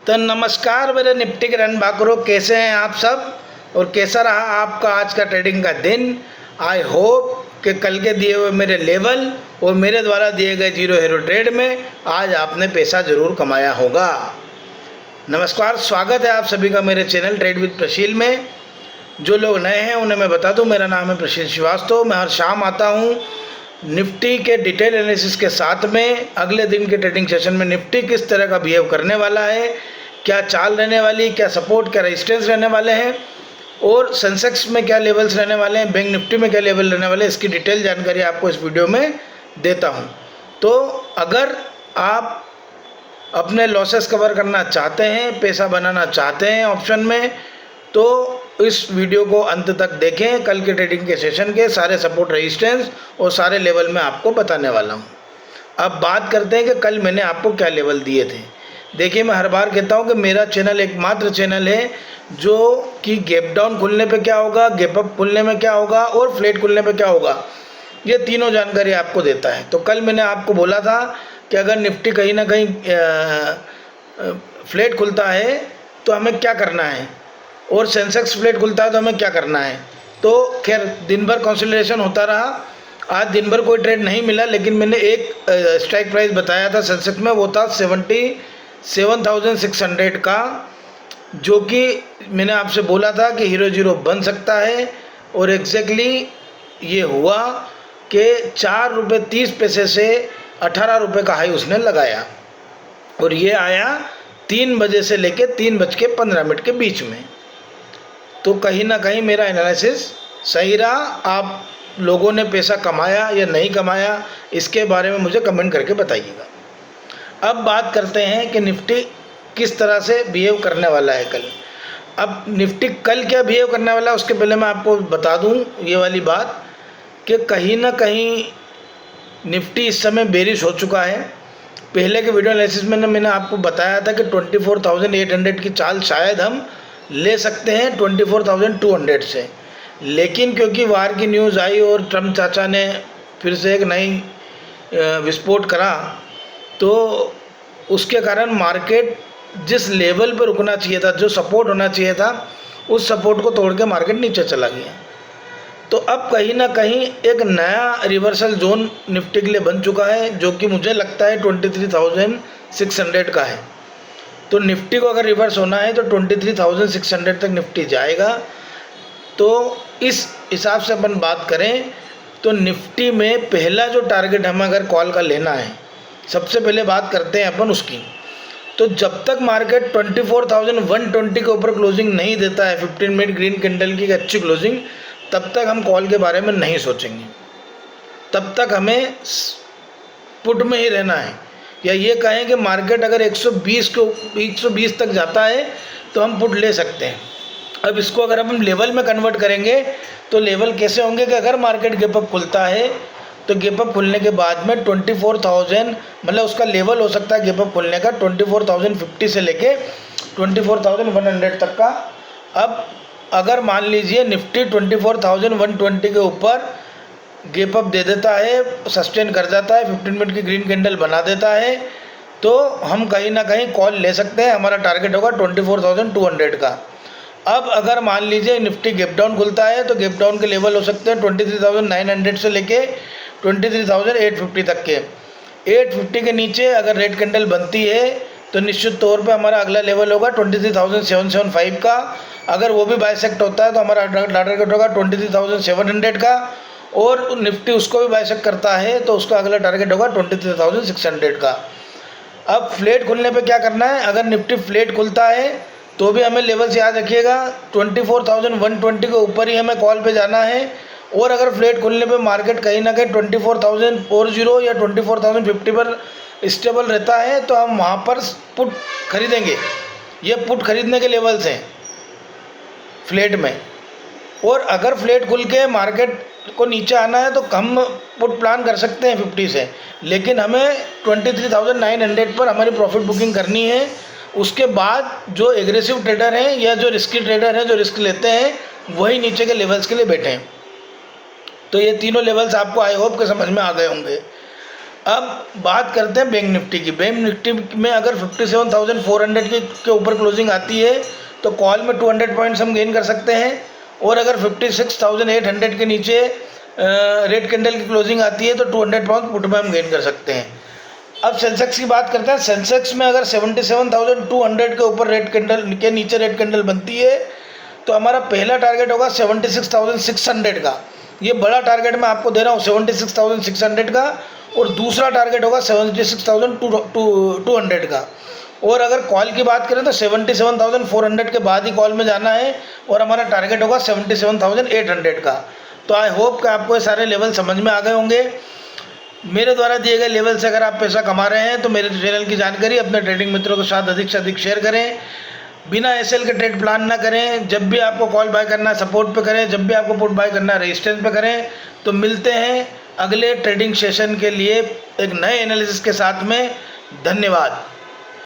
तो नमस्कार मेरे निफ्टी के रन बाकरो, कैसे हैं आप सब और कैसा रहा आपका आज का ट्रेडिंग का दिन। आई होप कि कल के दिए हुए मेरे लेवल और मेरे द्वारा दिए गए जीरो हीरो ट्रेड में आज आपने पैसा ज़रूर कमाया होगा। नमस्कार, स्वागत है आप सभी का मेरे चैनल ट्रेड विद प्रशील में। जो लोग नए हैं उन्हें मैं बता दूं, मेरा नाम है प्रशील श्रीवास्तव। मैं हर शाम आता हूं निफ्टी के डिटेल एनालिसिस के साथ में। अगले दिन के ट्रेडिंग सेशन में निफ्टी किस तरह का बिहेव करने वाला है, क्या चाल रहने वाली, क्या सपोर्ट, क्या रेजिस्टेंस रहने वाले हैं और सेंसेक्स में क्या लेवल्स रहने वाले हैं, बैंक निफ्टी में क्या लेवल रहने वाले हैं, इसकी डिटेल जानकारी आपको इस वीडियो में देता हूं। तो अगर आप अपने लॉसेस कवर करना चाहते हैं, पैसा बनाना चाहते हैं ऑप्शन में, तो इस वीडियो को अंत तक देखें। कल के ट्रेडिंग के सेशन के सारे सपोर्ट, रेजिस्टेंस और सारे लेवल मैं आपको बताने वाला हूं। अब बात करते हैं कि कल मैंने आपको क्या लेवल दिए थे। देखिए, मैं हर बार कहता हूं कि मेरा चैनल एकमात्र चैनल है जो कि गैप डाउन खुलने पे क्या होगा, गैप अप खुलने में क्या होगा और फ्लैट खुलने पे क्या होगा, ये तीनों जानकारी आपको देता है। तो कल मैंने आपको बोला था कि अगर निफ्टी कहीं ना कहीं फ्लैट खुलता है तो हमें क्या करना है और सेंसेक्स फ्लैट खुलता है तो हमें क्या करना है। तो खैर दिन भर कंसोलिडेशन होता रहा, आज दिन भर कोई ट्रेड नहीं मिला, लेकिन मैंने एक स्ट्राइक प्राइस बताया था सेंसेक्स में, वो था 77,600 का, जो कि मैंने आपसे बोला था कि हीरो जीरो बन सकता है। और एग्जैक्टली ये हुआ कि 4 रुपये 30 पैसे से 18 रुपये का हाई उसने लगाया और ये आया 3 बजे से लेके 3:15 के बीच में। तो कहीं ना कहीं मेरा एनालिसिस सही रहा। आप लोगों ने पैसा कमाया या नहीं कमाया, इसके बारे में मुझे कमेंट करके बताइएगा। अब बात करते हैं कि निफ्टी किस तरह से बिहेव करने वाला है कल। अब निफ्टी कल क्या बिहेव करने वाला है उसके पहले मैं आपको बता दूं ये वाली बात कि कहीं ना कहीं निफ्टी इस समय बेरिश हो चुका है। पहले के वीडियो एनालिसिस में मैंने आपको बताया था कि 24,800 की चाल शायद हम ले सकते हैं 24,200 से, लेकिन क्योंकि वार की न्यूज़ आई और ट्रम्प चाचा ने फिर से एक नई विस्फोट करा, तो उसके कारण मार्केट जिस लेवल पर रुकना चाहिए था, जो सपोर्ट होना चाहिए था, उस सपोर्ट को तोड़ के मार्केट नीचे चला गया। तो अब कहीं ना कहीं एक नया रिवर्सल जोन निफ्टी के लिए बन चुका है, जो कि मुझे लगता है 23,600 का है। तो निफ्टी को अगर रिवर्स होना है तो 23,600 तक निफ्टी जाएगा। तो इस हिसाब से अपन बात करें तो निफ्टी में पहला जो टारगेट हमें अगर कॉल का लेना है, सबसे पहले बात करते हैं अपन उसकी। तो जब तक मार्केट 24,120 के ऊपर क्लोजिंग नहीं देता है, 15 मिनट ग्रीन कैंडल की अच्छी क्लोजिंग, तब तक हम कॉल के बारे में नहीं सोचेंगे। तब तक हमें पुट में ही रहना है, या ये कहें कि मार्केट अगर 120 तक जाता है तो हम पुट ले सकते हैं। अब इसको अगर हम लेवल में कन्वर्ट करेंगे तो लेवल कैसे होंगे कि अगर मार्केट गैप अप खुलता है तो गैप अप खुलने के बाद में 24,000 मतलब उसका लेवल हो सकता है गैप अप खुलने का 24,050 से लेके 24,100 तक का। अब अगर मान लीजिए निफ्टी 24,120 के ऊपर गैप अप दे देता है, सस्टेन कर जाता है, 15 मिनट की ग्रीन कैंडल बना देता है, तो हम कहीं ना कहीं कॉल ले सकते हैं। हमारा टारगेट होगा 24,200 का। अब अगर मान लीजिए निफ्टी गैप डाउन खुलता है तो गैप डाउन के लेवल हो सकते हैं 23,900 से लेके 23,850 तक के। 850 के नीचे अगर रेड कैंडल बनती है तो निश्चित तौर पे हमारा अगला लेवल होगा 23,775 का। अगर वो भी बाइसेक्ट होता है तो हमारा टारगेट होगा 23,700 का, और निफ्टी उसको भी बाइसेक्ट करता है तो उसका अगला टारगेट होगा 23,600 का। अब फ्लैट खुलने पे क्या करना है, अगर निफ्टी फ्लैट खुलता है तो भी हमें लेवल्स याद रखिएगा 24,120 के ऊपर ही हमें कॉल पे जाना है। और अगर फ्लैट खुलने पे मार्केट कहीं ना कहीं 24,040 या 24,050 पर स्टेबल रहता है तो हम वहाँ पर पुट खरीदेंगे। ये पुट खरीदने के लेवल्स हैं फ्लैट में। और अगर फ्लैट खुल के मार्केट को नीचे आना है तो हम पुट प्लान कर सकते हैं 50 से, लेकिन हमें 23,900 पर हमारी प्रॉफिट बुकिंग करनी है। उसके बाद जो एग्रेसिव ट्रेडर हैं या जो रिस्की ट्रेडर हैं, जो रिस्क लेते हैं, वही नीचे के लेवल्स के लिए बैठे हैं। तो ये तीनों लेवल्स आपको आई होप के समझ में आ गए होंगे। अब बात करते हैं बैंक निफ्टी की। बैंक निफ्टी में अगर 57,400 के ऊपर क्लोजिंग आती है तो कॉल में 200 पॉइंट्स हम गेन कर सकते हैं, और अगर 56,800 के नीचे रेड कैंडल की क्लोजिंग आती है तो 200 पॉइंट पुट में हम गेन कर सकते हैं। अब सेंसेक्स की बात करते हैं। सेंसेक्स में अगर 77,200 के ऊपर रेड कैंडल के नीचे रेड कैंडल बनती है तो हमारा पहला टारगेट होगा 76,600 का। ये बड़ा टारगेट मैं आपको दे रहा हूँ 76,600 का, और दूसरा टारगेट होगा 76,200 का। और अगर कॉल की बात करें तो 77,400 के बाद ही कॉल में जाना है, और हमारा टारगेट होगा 77,800 का। तो आई होप कि आपको ये सारे लेवल समझ में आ गए होंगे। मेरे द्वारा दिए गए लेवल से अगर आप पैसा कमा रहे हैं तो मेरे चैनल की जानकारी अपने ट्रेडिंग मित्रों के साथ अधिक से अधिक शेयर करें। बिना एसएल के ट्रेड प्लान ना करें। जब भी आपको कॉल बाय करना है सपोर्ट पे करें, जब भी आपको पुट बाय करना है रेजिस्टेंस पे करें। तो मिलते हैं अगले ट्रेडिंग सेशन के लिए एक नए एनालिसिस के साथ में। धन्यवाद।